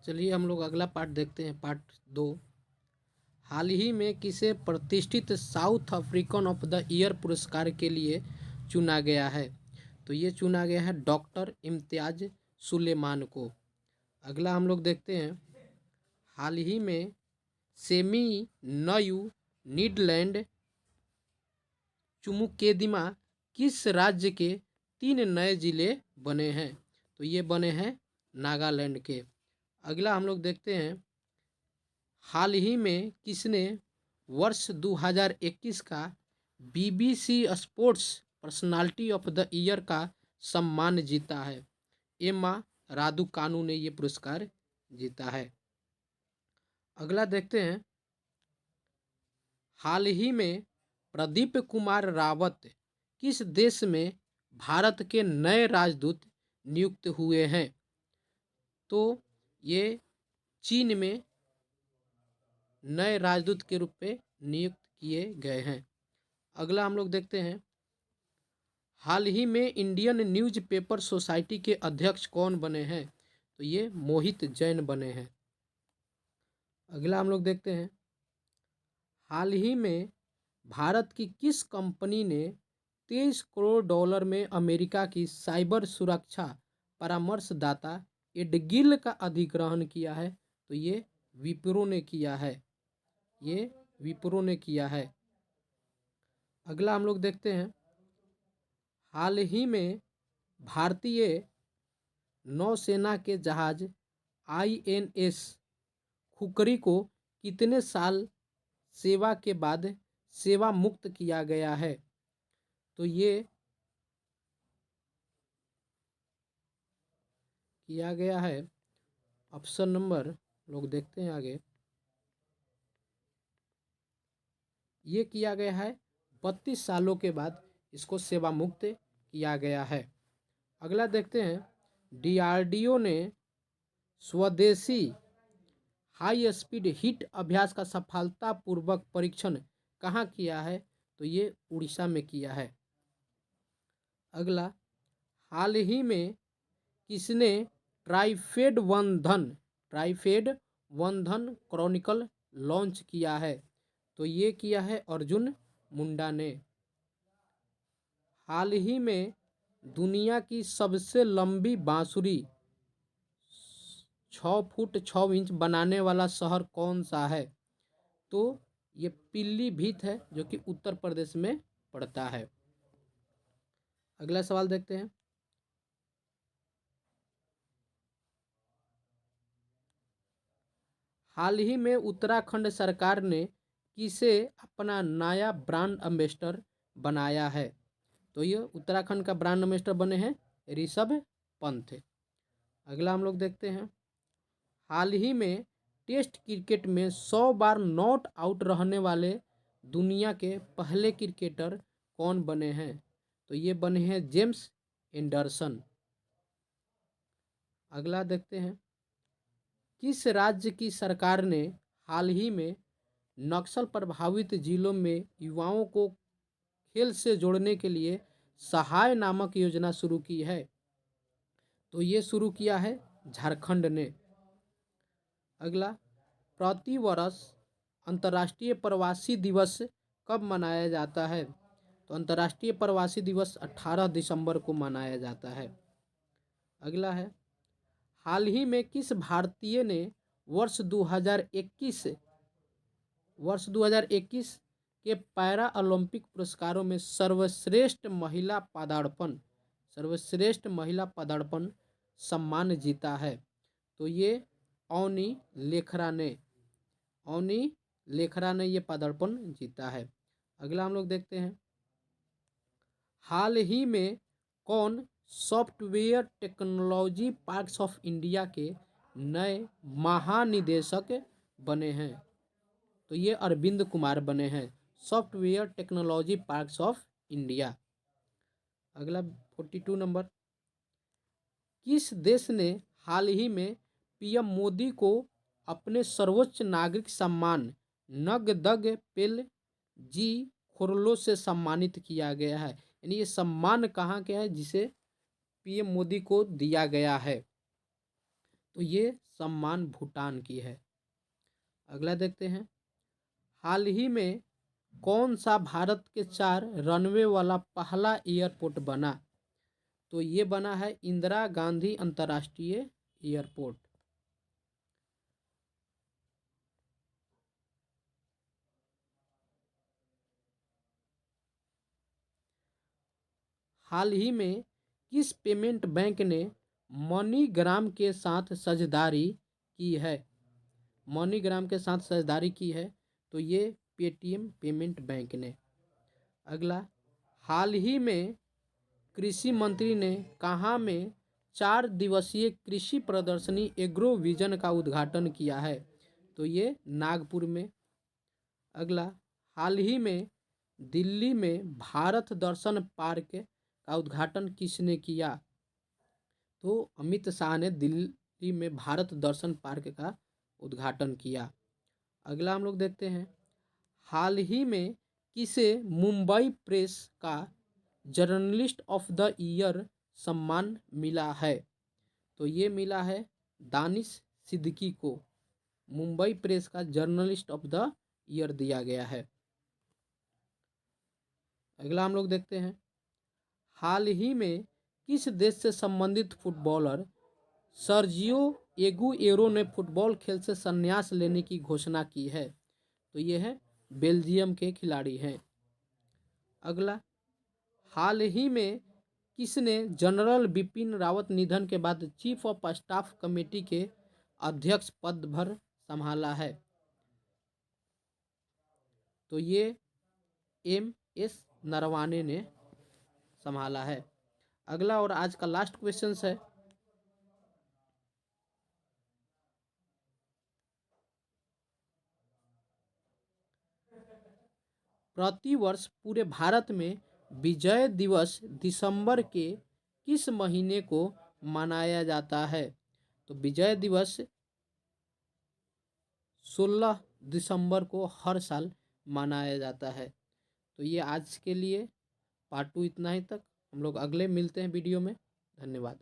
चलिए हम लोग अगला पार्ट देखते हैं, पार्ट 2। हाल ही में किसे प्रतिष्ठित south African of the year पुरस्कार के लिए चुना गया है? तो ये चुना गया है डॉक्टर इम्तियाज सुलेमान को। अगला हम लोग देखते हैं, हाल ही में सेमी नयू नीदरलैंड चुमुकेदिमा किस राज्य के 3 नए जिले बने हैं? तो ये बने हैं नागालैंड के। अगला हम लोग देखते हैं, हाल ही में किसने वर्ष 2021 का BBC sports personality of the year का सम्मान जीता है? एम्मा रादुकानु ने ये पुरस्कार जीता है। अगला देखते हैं, हाल ही में प्रदीप कुमार रावत किस देश में भारत के नए राजदूत नियुक्त हुए हैं? तो ये चीन में नए राजदूत के रूप में नियुक्त किए गए हैं। अगला हम लोग देखते हैं, हाल ही में इंडियन न्यूज़पेपर सोसाइटी के अध्यक्ष कौन बने हैं? तो ये मोहित जैन बने हैं। अगला हम लोग देखते हैं, हाल ही में भारत की किस कंपनी ने 23 करोड़ डॉलर में अमेरिका की साइबर सुरक्षा परामर्शदाता एडगिल का अधिग्रहण किया है? तो ये विप्रो ने किया है। ये विप्रो ने किया है। अगला हम लोग देखते हैं, हाल ही में भारतीय नौसेना के जहाज INS खुकरी को कितने साल सेवा के बाद सेवा मुक्त किया गया है? तो ये किया गया है, ऑप्शन नंबर लोग देखते हैं आगे, ये किया गया है 32 सालों के बाद इसको सेवा मुक्त किया गया है। अगला देखते हैं, DRDO ने स्वदेशी हाई स्पीड हिट अभ्यास का सफलतापूर्वक परीक्षण कहाँ किया है? तो ये उड़ीसा में किया है। अगला, हाल ही में किसने ट्राइफेड वंधन क्रॉनिकल लॉन्च किया है? तो ये किया है अर्जुन मुंडा ने। हाल ही में दुनिया की सबसे लंबी बांसुरी 6 फुट 6 इंच बनाने वाला शहर कौन सा है? तो ये पीलीभीत है, जो कि उत्तर प्रदेश में पड़ता है। अगला सवाल देखते हैं, हाल ही में उत्तराखंड सरकार ने किसे अपना नया ब्रांड एम्बेसडर बनाया है? तो ये उत्तराखंड का ब्रांड एम्बेसडर बने हैं ऋषभ पंत। अगला हम लोग देखते हैं, हाल ही में टेस्ट क्रिकेट में 100 बार नॉट आउट रहने वाले दुनिया के पहले क्रिकेटर कौन बने हैं? तो ये बने हैं जेम्स एंडरसन। अगला देखते हैं, किस राज्य की सरकार ने हाल ही में नक्सल प्रभावित जिलों में युवाओं को खेल से जोड़ने के लिए सहाय नामक योजना शुरू की है? तो ये शुरू किया है झारखंड ने। अगला, प्रति वर्ष अंतर्राष्ट्रीय प्रवासी दिवस कब मनाया जाता है? तो अंतर्राष्ट्रीय प्रवासी दिवस 18 दिसंबर को मनाया जाता है। अगला है, हाल ही में किस भारतीय ने वर्ष 2021 के पैरा ओलंपिक पुरस्कारों में सर्वश्रेष्ठ महिला पदार्पण सम्मान जीता है? तो ये अवनी लेखरा ने ये पदार्पण जीता है। अगला हम लोग देखते हैं, हाल ही में कौन software technology parks of India के नए महानिदेशक बने हैं? तो ये अरविंद कुमार बने हैं, software technology parks of India. अगला 42 नंबर, किस देश ने हाल ही में PM मोदी को अपने सर्वोच्च नागरिक सम्मान नगदग पेल जी खुरलो से सम्मानित किया गया है? यानी ये सम्मान कहाँ के है जिसे PM मोदी को दिया गया है? तो ये सम्मान भूटान की है। अगला देखते हैं, हाल ही में कौन सा भारत के 4 रनवे वाला पहला एयरपोर्ट बना? तो ये बना है इंदिरा गांधी अंतर्राष्ट्रीय एयरपोर्ट। हाल ही में किस पेमेंट बैंक ने मनीग्राम के साथ साझेदारी की है? मनीग्राम के साथ साझेदारी की है, तो ये पेटीएम पेमेंट बैंक ने। अगला, हाल ही में कृषि मंत्री ने कहाँ में 4 दिवसीय कृषि प्रदर्शनी एग्रो विजन का उद्घाटन किया है? तो ये नागपुर में। अगला, हाल ही में दिल्ली में भारत दर्शन पार्क का उद्घाटन किसने किया? तो अमित शाह ने दिल्ली में भारत दर्शन पार्क का उद्घाटन किया। अगला हम लोग देखते हैं, हाल ही में किसे मुंबई प्रेस का जर्नलिस्ट ऑफ द ईयर सम्मान मिला है? तो ये मिला है दानिश सिद्दीकी को। मुंबई प्रेस का जर्नलिस्ट ऑफ द ईयर दिया गया है। अगला हम लोग देखते हैं, हाल ही में किस देश से संबंधित फुटबॉलर सर्जियो एगुएरो ने फुटबॉल खेल से संन्यास लेने की घोषणा की है? तो ये है बेल्जियम के खिलाड़ी हैं। अगला, हाल ही में किसने जनरल बिपिन रावत निधन के बाद चीफ ऑफ स्टाफ कमेटी के अध्यक्ष पदभार संभाला है? तो ये एम.एस. नरवाने ने संभाला है। अगला और आज का लास्ट क्वेश्चन है, प्रतिवर्ष पूरे भारत में विजय दिवस दिसंबर के किस महीने को मनाया जाता है? तो विजय दिवस 16 दिसंबर को हर साल मनाया जाता है। तो ये आज के लिए पार्ट 2 इतना ही तक। हम लोग अगले मिलते हैं वीडियो में। धन्यवाद।